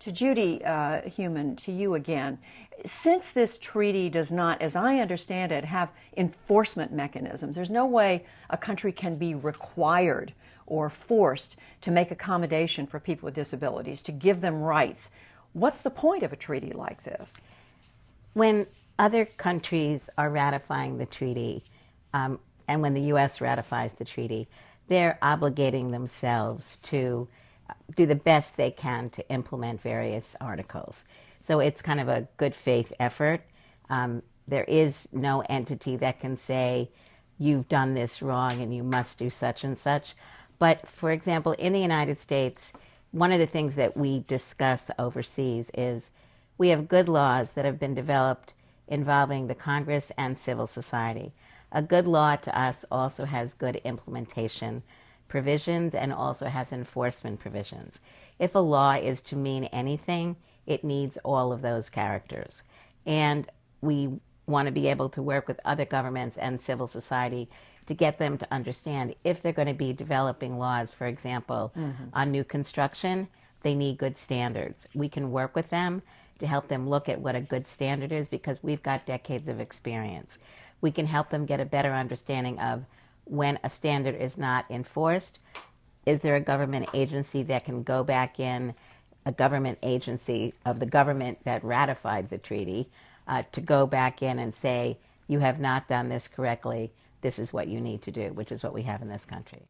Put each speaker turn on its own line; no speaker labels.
To Judy Heumann, to you again. Since this treaty does not, as I understand it, have enforcement mechanisms, there's no way a country can be required or forced to make accommodation for people with disabilities, to give them rights. What's the point of a treaty like this?
When other countries are ratifying the treaty, and when the U.S. ratifies the treaty, they're obligating themselves to do the best they can to implement various articles. So it's kind of a good faith effort. There is no entity that can say, you've done this wrong and you must do such and such. But for example, in the United States, one of the things that we discuss overseas is we have good laws that have been developed involving the Congress and civil society. A good law to us also has good implementation provisions and also has enforcement provisions. If a law is to mean anything, it needs all of those characters. And we want to be able to work with other governments and civil society to get them to understand if they're going to be developing laws, for example, on new construction, they need good standards. We can work with them to help them look at what a good standard is because we've got decades of experience. We can help them get a better understanding of when a standard is not enforced. Is there a government agency that can go back in, a government agency of the government that ratified the treaty, to go back in and say, you have not done this correctly, this is what you need to do, which is what we have in this country.